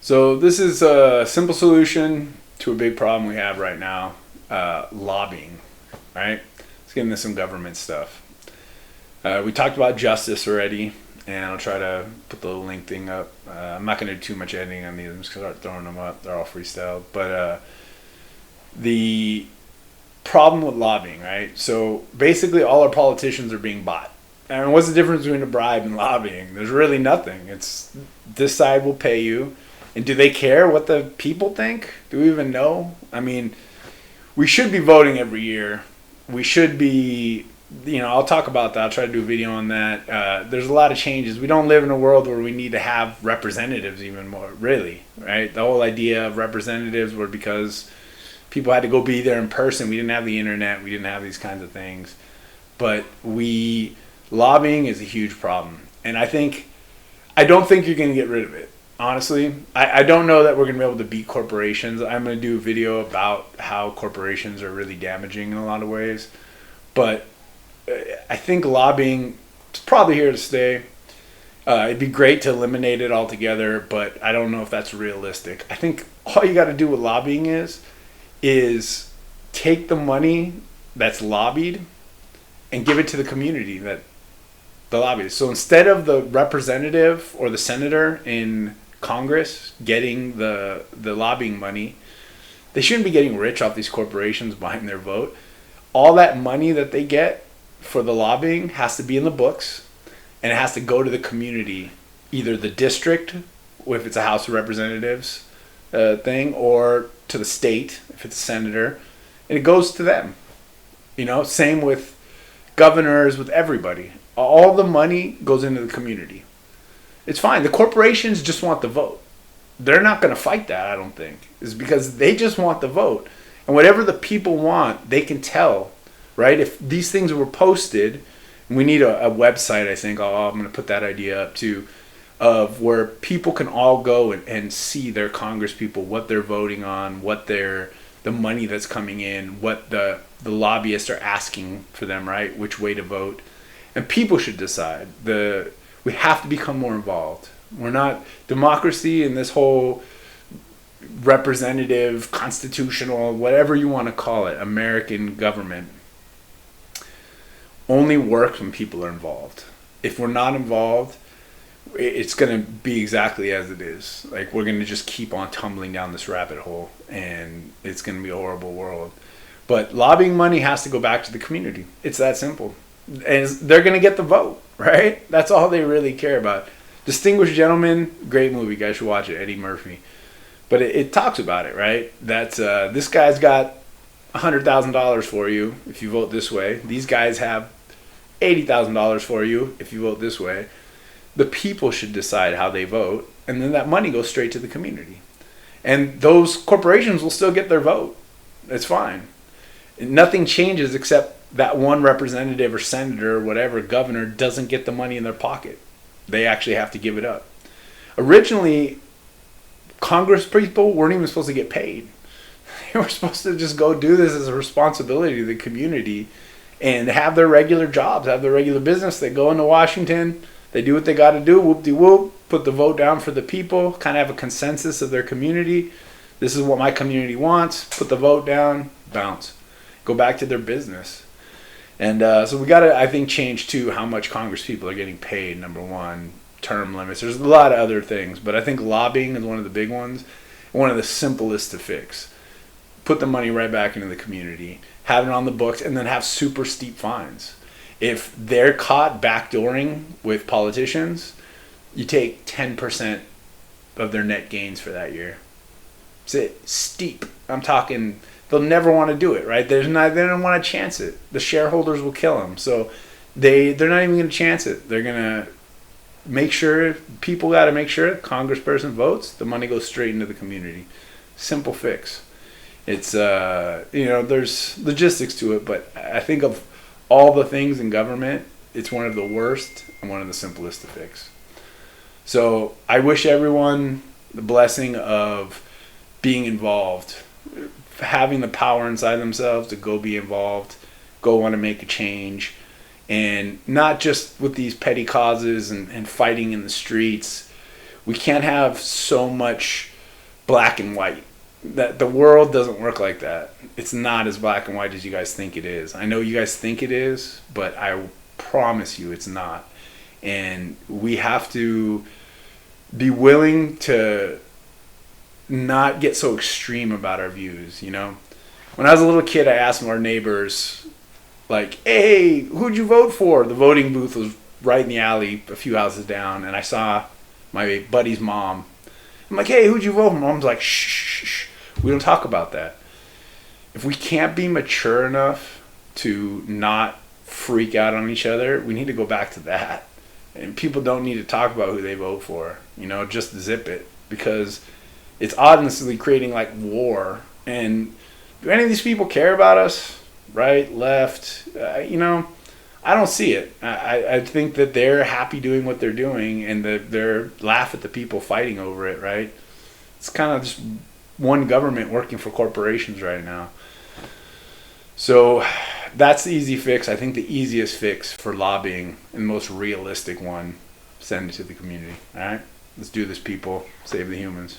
So this is a simple solution to a big problem we have right now, lobbying, right? Let's get into some government stuff. We talked about justice already, and I'll try to put the link thing up. I'm not going to do too much editing on these. I'm just going to start throwing them up. They're all freestyle. But the problem with lobbying, right? So basically all our politicians are being bought. I mean, what's the difference between a bribe and lobbying? There's really nothing. It's this side will pay you. And do they care what the people think? Do we even know? I mean, we should be voting every year. We should be, I'll talk about that. I'll try to do a video on that. There's a lot of changes. We don't live in a world where we need to have representatives even more, really, right? The whole idea of representatives were because people had to go be there in person. We didn't have the internet. We didn't have these kinds of things. But lobbying is a huge problem. And I don't think you're going to get rid of it. Honestly, I don't know that we're going to be able to beat corporations. I'm going to do a video about how corporations are really damaging in a lot of ways. But I think lobbying is probably here to stay. It'd be great to eliminate it altogether, but I don't know if that's realistic. I think all you got to do with lobbying is take the money that's lobbied and give it to the community that the lobbyist. So instead of the representative or the senator in Congress getting the lobbying money, they shouldn't be getting rich off these corporations buying their vote. All that money that they get for the lobbying has to be in the books, and it has to go to the community, either the district, if it's a House of Representatives thing, or to the state, if it's a senator, and it goes to them. Same with governors, with everybody. All the money goes into the community. It's fine. The corporations just want the vote. They're not going to fight that, I don't think. It's because they just want the vote. And whatever the people want, they can tell, right? If these things were posted, we need a website, I think. I'm going to put that idea up too, of where people can all go and see their Congress people, what they're voting on, what the money that's coming in, what the lobbyists are asking for them, right? Which way to vote. And people should decide. We have to become more involved. We're not democracy and this whole representative, constitutional, whatever you want to call it, American government only works when people are involved. If we're not involved, it's going to be exactly as it is. Like, we're going to just keep on tumbling down this rabbit hole, and it's going to be a horrible world. But lobbying money has to go back to the community. It's that simple. And they're going to get the vote, right? That's all they really care about. Distinguished Gentleman, great movie. You guys should watch it, Eddie Murphy. But it talks about it, right? That's this guy's got $100,000 for you if you vote this way. These guys have $80,000 for you if you vote this way. The people should decide how they vote, and then that money goes straight to the community. And those corporations will still get their vote. It's fine. Nothing changes except that one representative or senator or whatever, governor, doesn't get the money in their pocket. They actually have to give it up. Originally, Congress people weren't even supposed to get paid. They were supposed to just go do this as a responsibility to the community and have their regular jobs, have their regular business. They go into Washington, they do what they got to do, whoop-de-whoop, put the vote down for the people, kind of have a consensus of their community. This is what my community wants. Put the vote down, bounce. Go back to their business. And so we got to, I think, change, too, how much Congress people are getting paid, number one. Term limits. There's a lot of other things. But I think lobbying is one of the big ones. One of the simplest to fix. Put the money right back into the community. Have it on the books. And then have super steep fines. If they're caught backdooring with politicians, you take 10% of their net gains for that year. It's it. Steep. I'm talking... They'll never want to do it, right? They don't want to chance it. The shareholders will kill them. So they're not even going to chance it. They're going to make sure, people got to make sure congressperson votes, the money goes straight into the community. Simple fix. It's, there's logistics to it, but I think of all the things in government, it's one of the worst and one of the simplest to fix. So I wish everyone the blessing of being involved, having the power inside themselves to go be involved, go want to make a change, and not just with these petty causes and fighting in the streets. We can't have so much black and white. That the world doesn't work like that. It's not as black and white as you guys think it is. I know you guys think it is, but I promise you it's not. And we have to be willing to not get so extreme about our views, you know? When I was a little kid, I asked our neighbors, like, hey, who'd you vote for? The voting booth was right in the alley a few houses down, and I saw my buddy's mom. I'm like, hey, who'd you vote for? Mom's like, shh, shh, shh. We don't talk about that. If we can't be mature enough to not freak out on each other, we need to go back to that. And people don't need to talk about who they vote for. You know, just zip it. Because it's honestly creating like war. And do any of these people care about us? Right? Left? You know, I don't see it. I think that they're happy doing what they're doing, and they're laugh at the people fighting over it, right? It's kind of just one government working for corporations right now. So that's the easy fix. I think the easiest fix for lobbying and the most realistic one, send it to the community. All right? Let's do this, people. Save the humans.